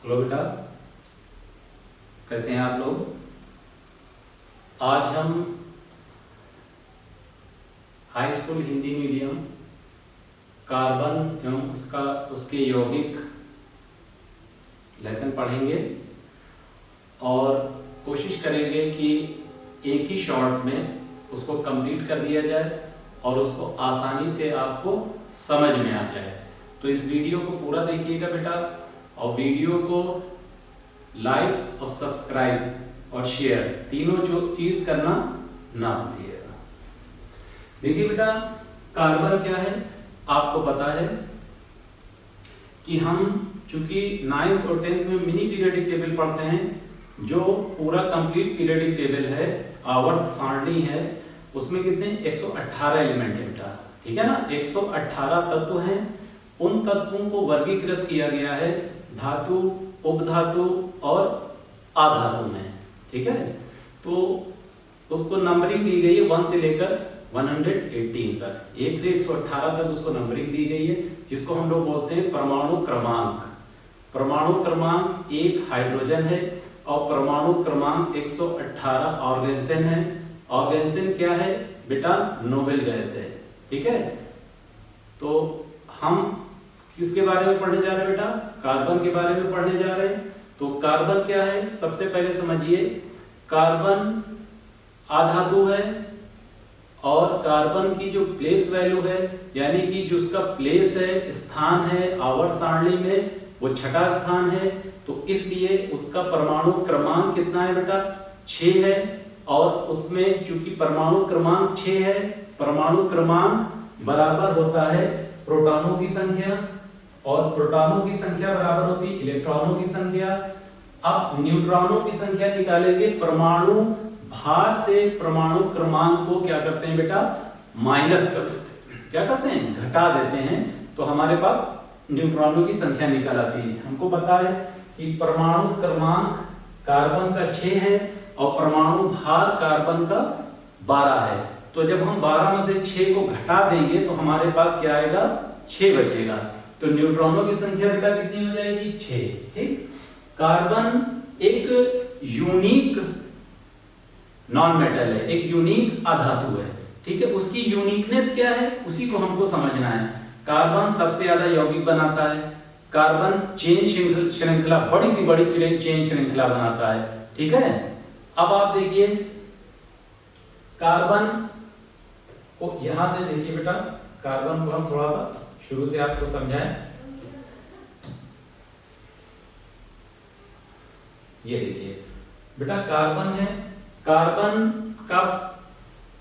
Hello बेटा, कैसे हैं आप लोग। आज हम high school Hindi medium carbon एवं उसके यौगिक लेसन पढ़ेंगे और कोशिश करेंगे कि एक ही शॉर्ट में उसको कंप्लीट कर दिया जाए और उसको आसानी से आपको समझ में आ जाए। तो इस वीडियो को पूरा देखिएगा बेटा, और वीडियो को लाइक और सब्सक्राइब और शेयर तीनों जो चीज करना ना भूलिएगा। देखिए बेटा, कार्बन क्या है आपको पता है कि हम चूंकि 9th और 10th में मिनी पीरियोडिक टेबल पढ़ते हैं, जो पूरा कंप्लीट पीरियोडिक टेबल है, आवर्त सारणी है, उसमें कितने 118 एलिमेंट है बेटा, ठीक है ना। 118 तत्व हैं। उन तत्वों को वर्गीकृत किया गया है धातु, उपधातु और अधातु में, ठीक है। तो उसको नंबरिंग दी गई है 1 से लेकर 118 तक, 1 से 118 तक उसको नंबरिंग दी गई है, जिसको हम लोग बोलते हैं परमाणु क्रमांक। परमाणु क्रमांक 1 हाइड्रोजन है और परमाणु क्रमांक 118 ऑर्गेन्सन है। ऑर्गेन्सन क्या है बेटा, नोबेल गैस है, ठीक है। तो हम किसके बारे में पढ़ने जा रहे हैं बेटा, कार्बन के बारे में पढ़ने जा रहे हैं। तो कार्बन क्या है, सबसे पहले समझिए, कार्बन अधातु है और कार्बन की जो प्लेस वैल्यू है, यानी कि जो उसका प्लेस है, स्थान है आवर्त सारणी में, वो छठा स्थान है। तो इसलिए उसका परमाणु क्रमांक कितना है बेटा, 6 है। और उसमें चूंकि परमाणु क्रमांक 6 है, परमाणु क्रमांक बराबर होता है प्रोटॉनों की संख्या, और प्रोटॉनों की संख्या बराबर होती है इलेक्ट्रॉनों की संख्या। अब न्यूट्रॉनों की संख्या निकालेंगे, परमाणु भार से परमाणु क्रमांक को क्या करते हैं बेटा, माइनस कर देते हैं, क्या करते हैं, घटा देते हैं। तो हमारे पास न्यूट्रॉनों की संख्या निकल आती है। हमको पता है कि परमाणु क्रमांक कार्बन का 6 है और परमाणु भार कार्बन का 12 है। तो जब हम 12 में से 6 को घटा देंगे तो हमारे पास क्या आएगा, 6 बचेगा। तो न्यूट्रॉनों की संख्या बेटा कितनी हो जाएगी, 6, ठीक। कार्बन एक यूनिक नॉन मेटल है, एक यूनिक अधातु है, ठीक है। उसकी यूनिकनेस क्या है, उसी को हमको समझना है। कार्बन सबसे ज्यादा यौगिक बनाता है। कार्बन चेन श्रृंखला, बड़ी सी बड़ी चेन श्रृंखला बनाता है, ठीक है। अब आप देखिए कार्बन को, यहां से देखिए बेटा, कार्बन को हम थोड़ा सा शुरू से आपको समझाएं। ये देखिए बेटा, कार्बन है, कार्बन का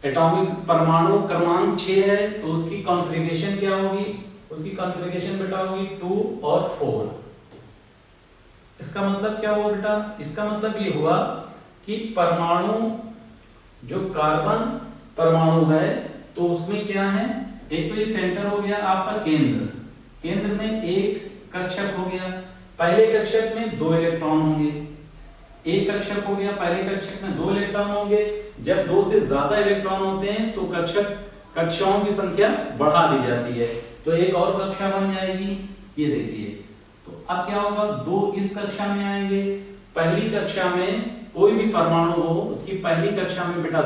एटॉमिक परमाणु क्रमांक 6 है, तो उसकी कॉन्फ़िगरेशन क्या होगी, उसकी कॉन्फ़िगरेशन बेटा होगी 2 और 4। इसका मतलब क्या हुआ बेटा, इसका मतलब ये हुआ कि परमाणु, जो कार्बन परमाणु है, तो उसमें क्या है, एक तो ये सेंटर हो गया आपका केंद्र, केंद्र में एक कक्षक हो गया, पहले कक्षक में 2 इलेक्ट्रॉन होंगे, एक कक्षक हो गया, पहले कक्षक में 2 इलेक्ट्रॉन होंगे। जब 2 से ज्यादा इलेक्ट्रॉन होते हैं तो कक्षाओं की संख्या बढ़ा दी जाती है, तो एक और कक्षा बन जाएगी, ये देखिए। तो अब क्या होगा, 2 इस कक्षा में आएंगे। पहली कक्षा में कोई भी परमाणु हो, उसकी पहली कक्षा में बेटा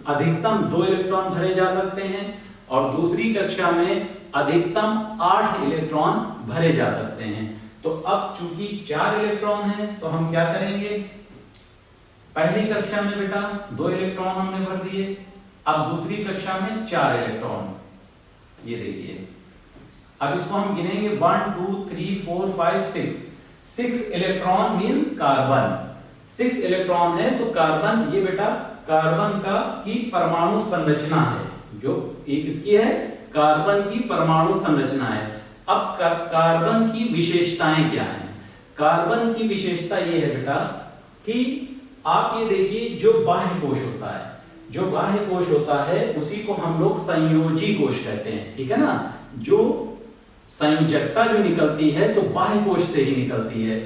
अधिकतम 2 इलेक्ट्रॉन भरे जा सकते हैं, और दूसरी कक्षा में अधिकतम 8 इलेक्ट्रॉन भरे जा सकते हैं। तो अब चूंकि 4 इलेक्ट्रॉन हैं, तो हम क्या करेंगे, पहली कक्षा में बेटा 2 इलेक्ट्रॉन हमने भर दिए, अब दूसरी कक्षा में 4 इलेक्ट्रॉन, ये देखिए। अब इसको हम गिनेंगे 1 2 3 4 5 6 इलेक्ट्रॉन मींस कार्बन, 6 इलेक्ट्रॉन है। तो कार्बन, ये बेटा कार्बन का की परमाणु संरचना है, जो एक इसकी है, कार्बन की परमाणु संरचना है। अब कार्बन की विशेषताएं क्या हैं, कार्बन की विशेषता ये है बेटा कि आप ये देखिए, जो बाह्य कोश होता है, जो बाह्य कोश होता है उसी को हम लोग संयोजी कोश कहते हैं, ठीक है ना। जो संयोजकता जो निकलती है तो बाह्य कोश से ही निकलती है।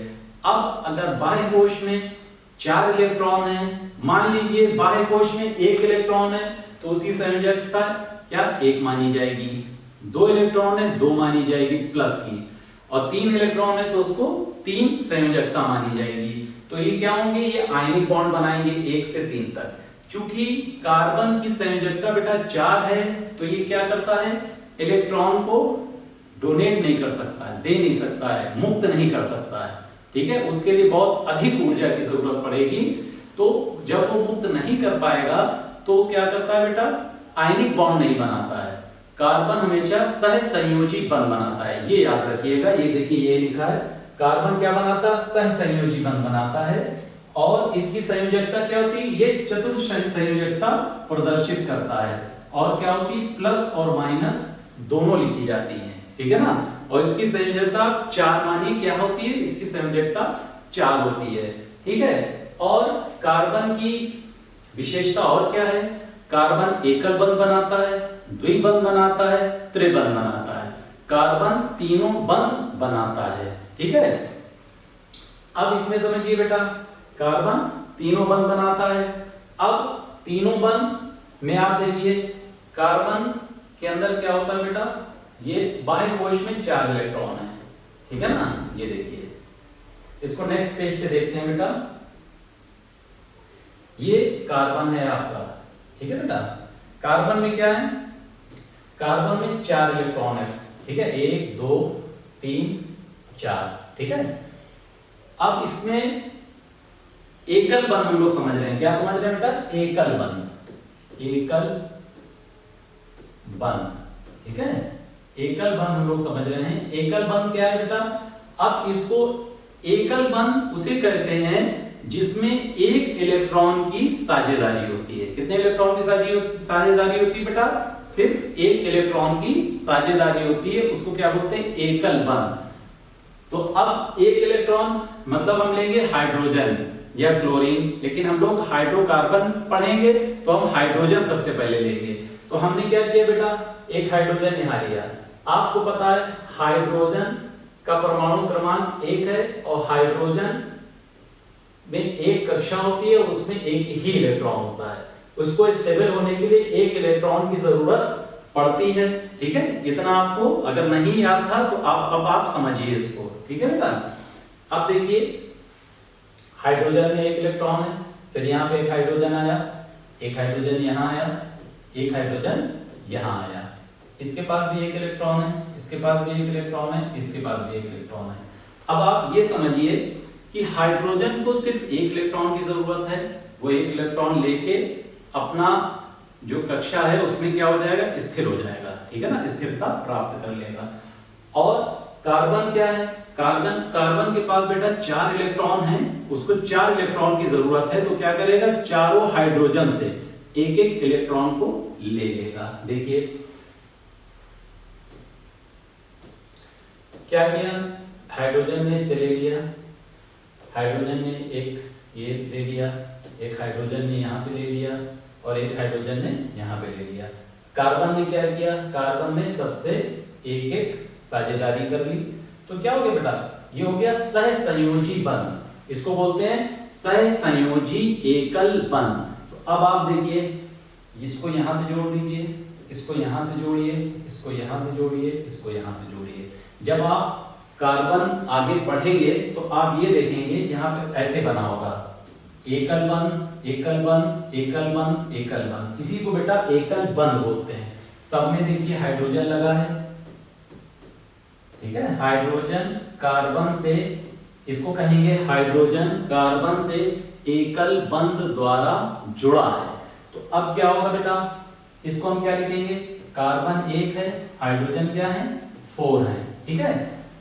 अब अगर बाह्य कोश में 4 इलेक्ट्रॉन है, मान लीजिए बाह्य कोश में 1 इलेक्ट्रॉन है, तो उसकी संयोजकता क्या 1 मानी जाएगी। 2 इलेक्ट्रॉन है, 2 मानी जाएगी प्लस की। और 3 इलेक्ट्रॉन है तो उसको 3 संयोजकता मानी जाएगी। तो ये क्या होंगे, ये आयनिक बॉन्ड बनाएंगे 1 से 3 तक। चूंकि कार्बन की संयोजकता बेटा 4 है तो ये क्या करता है, इलेक्ट्रॉन को डोनेट नहीं कर सकता है, दे नहीं सकता है, मुक्त नहीं कर सकता है, ठीक है। उसके लिए बहुत अधिक ऊर्जा की जरूरत पड़ेगी। तो जब वो मुक्त नहीं कर पाएगा तो क्या करता है बेटा, आयनिक बॉन्ड नहीं बनाता है। कार्बन हमेशा सहसंयोजी बंध बनाता है, ये याद रखिएगा। ये देखिए ये लिखा है, कार्बन क्या बनाता है, सहसंयोजी बंध बनाता है। और इसकी संयोजकता क्या होती है, ये चतुर्थ संयोजकता प्रदर्शित करता है। और क्या होती है, प्लस और माइनस दोनों लिखी जाती है, ठीक है ना। और इसकी संयोजकता 4 मानिए क्या होती है, इसकी संयोजकता 4 होती है, ठीक है। और कार्बन की विशेषता और क्या है, कार्बन एकल बंध बनाता है, द्विबंध बनाता है, त्रिबंध बनाता है। कार्बन तीनों बंध बनाता है, ठीक है। अब इसमें समझिए बेटा, कार्बन तीनों बंध बनाता है। अब तीनों बंध में आप देखिए कार्बन के अंदर क्या होता है बेटा, ये बाह्य कोश में 4 इलेक्ट्रॉन है, ठीक है ना। ये देखिए, इसको नेक्स्ट पेज पे देखते हैं बेटा। ये कार्बन है आपका, ठीक है बेटा। कार्बन में क्या है, कार्बन में 4 इलेक्ट्रॉन है, ठीक है, 1 2 3 4, ठीक है। अब इसमें एकल बंध हम लोग समझ रहे हैं, क्या समझ रहे हैं बेटा, एकल बंध, एकल बंध, ठीक है। एकल बंध हम लोग समझ रहे हैं। एकल बंध क्या है बेटा, अब इसको एकल बंध उसे कहते हैं जिसमें एक इलेक्ट्रॉन की साझेदारी होती है। कितने इलेक्ट्रॉन की साझेदारी होती है बेटा, सिर्फ एक इलेक्ट्रॉन की साझेदारी होती है, उसको क्या बोलते हैं, एकल बंध। तो अब एक इलेक्ट्रॉन मतलब हम लेंगे हाइड्रोजन या क्लोरीन, लेकिन हम लोग हाइड्रोकार्बन पढ़ेंगे तो हम हाइड्रोजन सबसे पहले लेंगे। तो हमने क्या किया बेटा, एक हाइड्रोजन यहां लिया। आपको पता है हाइड्रोजन का परमाणु क्रमांक 1 है और हाइड्रोजन में एक कक्षा होती है और उसमें एक ही इलेक्ट्रॉन होता है। उसको स्टेबल होने के लिए एक इलेक्ट्रॉन की जरूरत पड़ती है, ठीक है। इतना आपको अगर नहीं याद था तो अब आप समझिए इसको, ठीक है बेटा। अब देखिए हाइड्रोजन में एक इलेक्ट्रॉन है, फिर यहाँ पे एक हाइड्रोजन आया, एक हाइड्रोजन यहाँ आया, एक हाइड्रोजन यहाँ आया। इसके पास भी एक इलेक्ट्रॉन है, इसके पास भी एक इलेक्ट्रॉन है, इसके पास भी एक इलेक्ट्रॉन है। अब आप ये समझिए कि हाइड्रोजन को सिर्फ एक इलेक्ट्रॉन की जरूरत है। वो एक इलेक्ट्रॉन लेके अपना जो कक्षा है उसमें क्या हो जाएगा, स्थिर हो जाएगा, ठीक है ना, स्थिरता प्राप्त कर लेगा। और कार्बन क्या है, कार्बन के पास बेटा 4 इलेक्ट्रॉन हैं, उसको 4 इलेक्ट्रॉन की जरूरत है। तो क्या करेगा, चारों हाइड्रोजन से एक एक इलेक्ट्रॉन को ले लेगा। देखिए क्या किया, हाइड्रोजन ने इससे ले लिया, हाइड्रोजन ने एक ये दे दिया, एक हाइड्रोजन ने यहाँ पे ले लिया और एक हाइड्रोजन ने यहाँ पे ले लिया। कार्बन ने क्या किया, कार्बन ने सबसे एक एक साझेदारी कर ली। तो क्या हो गया बेटा, ये हो गया सहसंयोजी बंध। इसको बोलते हैं सहसंयोजी एकल बंध। तो अब आप देखिए, इसको यहां से जोड़ दीजिए, इसको यहां से जोड़िए, इसको यहां से जोड़िए, इसको यहां से जोड़िए। जब आप कार्बन आगे पढ़ेंगे तो आप ये देखेंगे यहाँ पे ऐसे बना होगा, एकल बंध, एकल बंध, एकल बंध, एकल बंध। इसी को बेटा एकल बंध बोलते हैं। सब में देखिए हाइड्रोजन लगा है, ठीक है, हाइड्रोजन कार्बन से, इसको कहेंगे हाइड्रोजन कार्बन से एकल बंध द्वारा जुड़ा है। तो अब क्या होगा बेटा, इसको हम क्या लिखेंगे, कार्बन 1 है, हाइड्रोजन क्या है 4 है, ठीक है।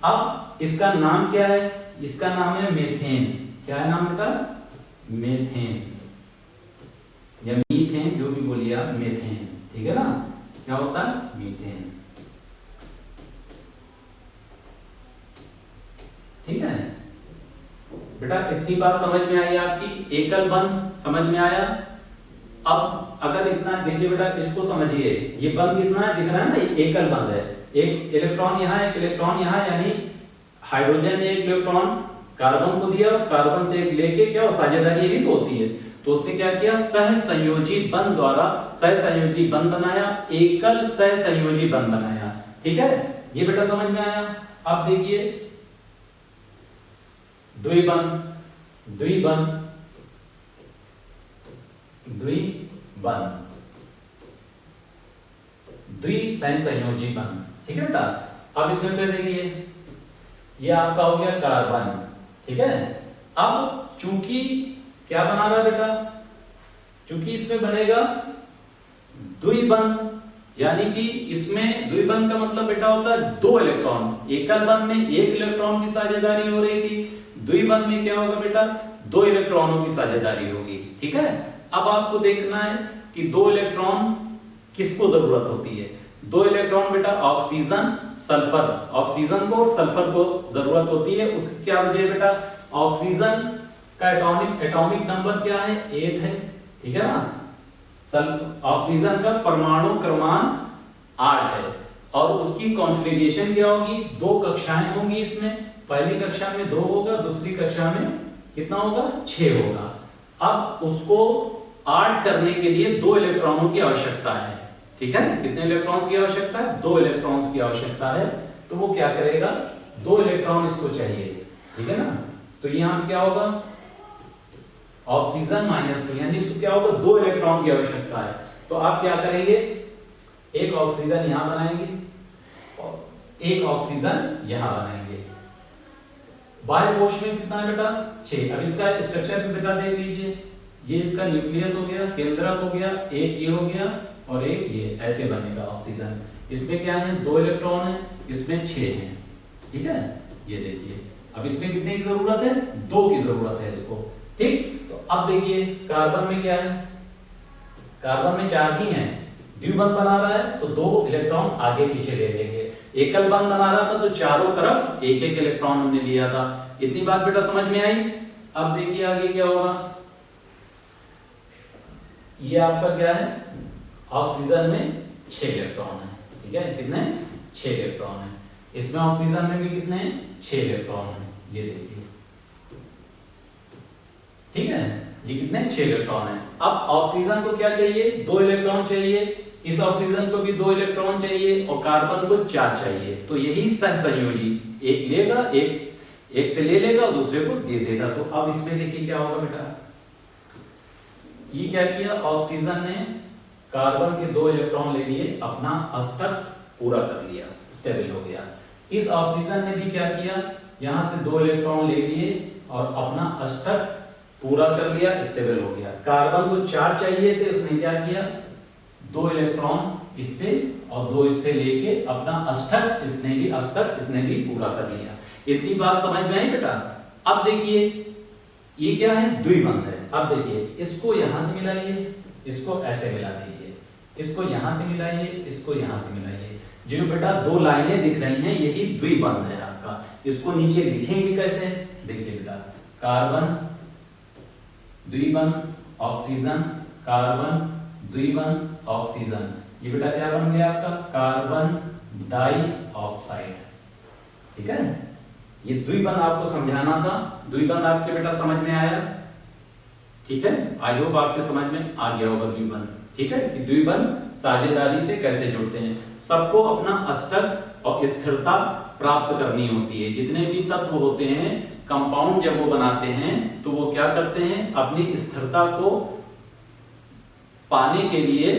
अब इसका नाम क्या है, इसका नाम है मेथेन। क्या है नाम बेटा, मेथेन या मीथेन, जो भी बोलिए आप, मेथेन, ठीक है ना। क्या होता है, मीथेन, ठीक है बेटा। इतनी बात समझ में आई आपकी, एकल बंध समझ में आया। अब अगर इतना देखिए बेटा, इसको समझिए, ये बंध कितना है दिख रहा है ना, एकल बंध है। एक इलेक्ट्रॉन यहाँ, एक इलेक्ट्रॉन यहाँ, यानी हाइड्रोजन ने एक इलेक्ट्रॉन कार्बन को दिया, कार्बन से एक लेके क्या साझेदारी ही तो होती है। तो उसने क्या किया, सहसंयोजी बंध द्वारा सहसंयोजी बंध बनाया, एकल सहसंयोजी बंध बनाया, ठीक है। ये बेटा समझ में आया। अब देखिए द्विबंध, द्विबंध, द्विबंध, द्विसहसंयोजी बंध। ठीक है बेटा। अब इसमें फिर देखिए ये आपका हो गया कार्बन। ठीक है। अब चूंकि क्या बना रहा है बेटा, चूंकि इसमें बनेगा द्विबंध, यानी कि इसमें द्विबंध का मतलब बेटा होता है दो इलेक्ट्रॉन। एकल बंध में एक इलेक्ट्रॉन की साझेदारी हो रही थी, द्विबंध में क्या होगा बेटा, दो इलेक्ट्रॉनों की साझेदारी होगी। ठीक है। अब आपको देखना है कि दो इलेक्ट्रॉन किसको जरूरत होती है। दो इलेक्ट्रॉन बेटा ऑक्सीजन सल्फर, ऑक्सीजन को और सल्फर को जरूरत होती है। उसकी क्या वजह है बेटा, ऑक्सीजन का एटॉमिक नंबर क्या है, 8 है। ठीक है ना। ऑक्सीजन का परमाणु क्रमांक 8 है और उसकी कॉन्फ़िगरेशन क्या होगी, दो कक्षाएं होंगी इसमें। पहली कक्षा में 2 होगा, दूसरी कक्षा में कितना होगा, 6 होगा। अब उसको 8 करने के लिए 2 इलेक्ट्रॉनों की आवश्यकता है। ठीक है। कितने इलेक्ट्रॉन्स की आवश्यकता है, 2 इलेक्ट्रॉन्स की आवश्यकता है। तो वो क्या करेगा, 2 इलेक्ट्रॉन इसको चाहिए। ठीक है ना। तो यहां पे क्या होगा, ऑक्सीजन -2, यानी इसको क्या होगा, 2 इलेक्ट्रॉन की आवश्यकता है। तो आप क्या करेंगे, एक ऑक्सीजन यहां बनाएंगे और एक ऑक्सीजन यहां बनाएंगे। बाह्य कोश में कितना है बेटा, 6। अब इसका स्ट्रक्चर भी बेटा देख लीजिए। ये इसका न्यूक्लियस हो गया, केंद्रक हो गया, एक ये हो गया और एक ये, ऐसे बनेगा ऑक्सीजन। इसमें क्या है, 2 इलेक्ट्रॉन है, इसमें 6 हैं। ठीक है। ये देखिए अब इसमें कितने की जरूरत है, 2 की जरूरत है इसको। ठीक। तो अब देखिए कार्बन में क्या है, कार्बन में 4 ही हैं। द्विबंध बना रहा है तो 2 इलेक्ट्रॉन आगे पीछे ले लेंगे। एकल बंध बना रहा था तो चारों तरफ एक एक इलेक्ट्रॉन हमने लिया था। इतनी बात बेटा समझ में आई। अब देखिए आगे क्या होगा, ये आपका क्या है, ऑक्सीजन में 6 इलेक्ट्रॉन है। ठीक है। कितने, 6 इलेक्ट्रॉन है। इसमें ऑक्सीजन में भी कितने हैं, 6 इलेक्ट्रॉन है। ये देखिए। ठीक है। ये कितने, 6 इलेक्ट्रॉन है। अब ऑक्सीजन को क्या चाहिए, 2 इलेक्ट्रॉन चाहिए। इस ऑक्सीजन को भी 2 इलेक्ट्रॉन चाहिए और कार्बन को 4 चाहिए। तो यही सहसंयोजी, एक लेगा, एक से ले लेगा और दूसरे को दे देगा। तो अब इसमें देखिए क्या होगा बेटा, ये क्या किया, ऑक्सीजन ने कार्बन के 2 इलेक्ट्रॉन ले लिए, अपना अष्टक पूरा कर लिया, स्टेबल हो गया। इस ऑक्सीजन ने भी क्या किया, यहां से 2 इलेक्ट्रॉन ले लिए और अपना अष्टक पूरा कर लिया, स्टेबल हो गया। कार्बन को 4 चाहिए थे, उसने क्या किया, 2 इलेक्ट्रॉन इससे और 2 इससे लेके अपना अष्टक, इसने भी पूरा कर लिया। इतनी बात समझ में आई बेटा। अब देखिए ये क्या है, द्विबंध है। अब देखिए इसको यहां से मिलाइए, इसको ऐसे मिला दीजिए, इसको यहां से मिलाइए, इसको यहां से मिलाइए। जो बेटा 2 लाइनें दिख रही हैं यही द्विबंध है आपका। इसको नीचे लिखेंगे कैसे, देखिए बेटा, कार्बन द्विबंध ऑक्सीजन, कार्बन द्विबंध ऑक्सीजन। ये बेटा क्या बन गया आपका, कार्बन डाइऑक्साइड। ठीक है। ये द्विबंध आपको समझाना था। द्विबंध आपके बेटा समझ में आया। ठीक है। आई होप आपके समझ में आ गया होगा द्विबंध। ठीक है, कि द्विबंध साझेदारी से कैसे जुड़ते हैं। सबको अपना अष्टक और स्थिरता प्राप्त करनी होती है। जितने भी तत्व होते हैं, कंपाउंड जब वो बनाते हैं तो वो क्या करते हैं, अपनी स्थिरता को पाने के लिए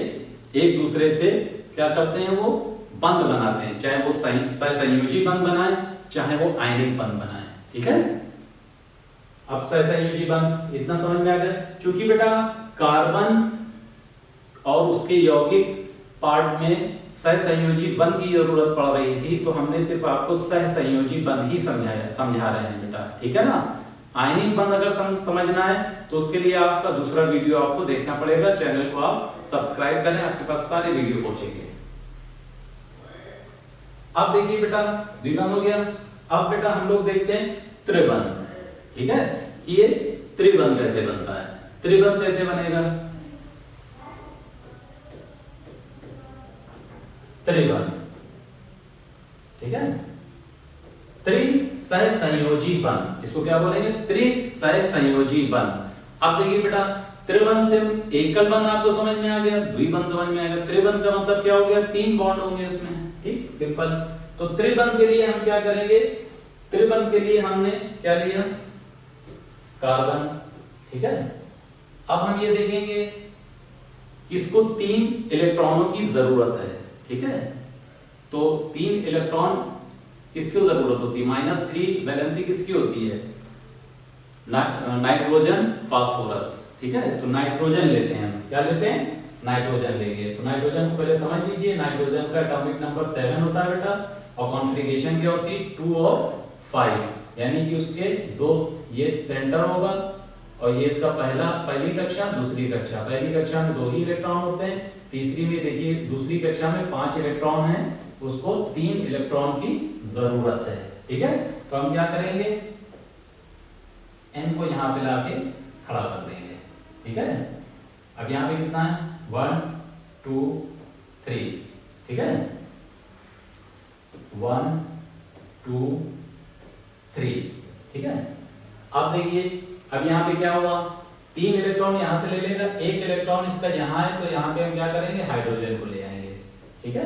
एक दूसरे से क्या करते हैं, वो बंध बनाते हैं। चाहे वो सहसंयोजी बंध बनाए, चाहे वो आयनिक बंध बनाए। ठीक है। अब सहसंयोजी बंध इतना समझ में आ गया। क्योंकि बेटा कार्बन और उसके यौगिक पार्ट में सहसंयोजी बंध की जरूरत पड़ रही थी, तो हमने सिर्फ आपको सहसंयोजी बंध ही समझा रहे हैं बेटा। ठीक है ना। आयनिक बंध अगर समझना है तो उसके लिए आपका दूसरा वीडियो आपको देखना पड़ेगा। चैनल को आप सब्सक्राइब करें, आपके पास सारे वीडियो पहुंचेंगे। अब देखिए बेटा द्विबंध हो गया। अब बेटा हम लोग देखते हैं त्रिबंध। ठीक है, कि ये त्रिबंध कैसे बनता है। त्रिबंध कैसे बनेगा, त्रिबंध। ठीक है, त्रिसहसंयोजी बंध, इसको क्या बोलेंगे, त्रिसहसंयोजी बंध। अब देखिए बेटा त्रिबंध से एकल बंध आपको समझ में आ गया, द्विबंध समझ में आ गया। त्रिबंध का मतलब क्या हो गया, 3 बॉन्ड होंगे उसमें। ठीक, सिंपल। तो त्रिबंध के लिए हम क्या करेंगे, त्रिबंध के लिए हमने क्या लिया, कार्बन, ठीक है। अब हम ये देखेंगे किसको 3 इलेक्ट्रॉनों की जरूरत है, ठीक है। तो 3 इलेक्ट्रॉन किसकी जरूरत होती है, -3 वैलेंसी किसकी होती है, नाइट्रोजन फास्फोरस, ठीक है। तो नाइट्रोजन लेते हैं हम, क्या लेते हैं, नाइट्रोजन लेंगे। तो नाइट्रोजन को पहले समझ लीजिए, नाइट्रोजन का एटॉमिक नंबर 7 होता है बेटा, और कॉन्फ़िगरेशन क्या होती है 2 और 5, यानी कि उसके 2 ये सेंटर होगा और ये इसका पहली कक्षा दूसरी कक्षा, पहली कक्षा में 2 ही इलेक्ट्रॉन होते हैं, तीसरी में देखिए दूसरी कक्षा में 5 इलेक्ट्रॉन हैं, उसको 3 इलेक्ट्रॉन की जरूरत है, ठीक है। तो हम क्या करेंगे, n को यहां पे लाके खड़ा कर देंगे, ठीक है। अब यहां पे कितना है 1 2 3, ठीक है, 1 2 3, ठीक है। अब देखिए अब यहाँ पे क्या हुआ, 3 इलेक्ट्रॉन यहाँ से ले लेगा, 1 इलेक्ट्रॉन इसका यहाँ है, तो यहाँ पे हम क्या करेंगे, हाइड्रोजन को ले आएंगे, ठीक है,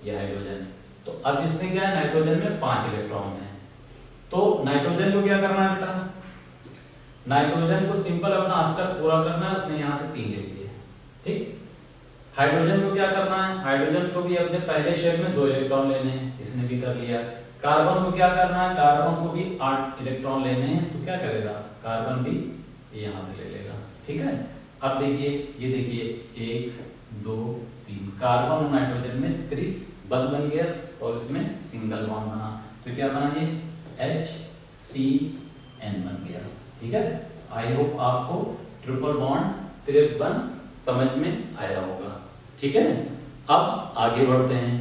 ये हाइड्रोजन। तो अब इसमें क्या है, नाइट्रोजन में 5 इलेक्ट्रॉन है, तो नाइट्रोजन को क्या करना है बेटा, नाइट्रोजन को सिंपल अपना अष्टक पूरा करना है, उसने यहाँ से 3 ले लिए, ठीक। हाइड्रोजन को क्या करना है, हाइड्रोजन को भी अपने पहले शेल में 2 इलेक्ट्रॉन लेने हैं, इसने भी कर लिया। कार्बन को क्या करना है, कार्बन को भी 8 इलेक्ट्रॉन लेने हैं, तो क्या करेगा, कार्बन भी यहाँ से ले लेगा, ठीक है। अब देखिए ये देखिए 1 2 3, कार्बन और नाइट्रोजन में त्रिबंध बन गया और इसमें सिंगल बॉन्ड बना, तो क्या बना ये HCN बन गया, ठीक है। आई होप आपको ट्रिपल बॉन्ड त्रिबंध समझ में आया होगा, ठीक है। अब आगे बढ़ते हैं।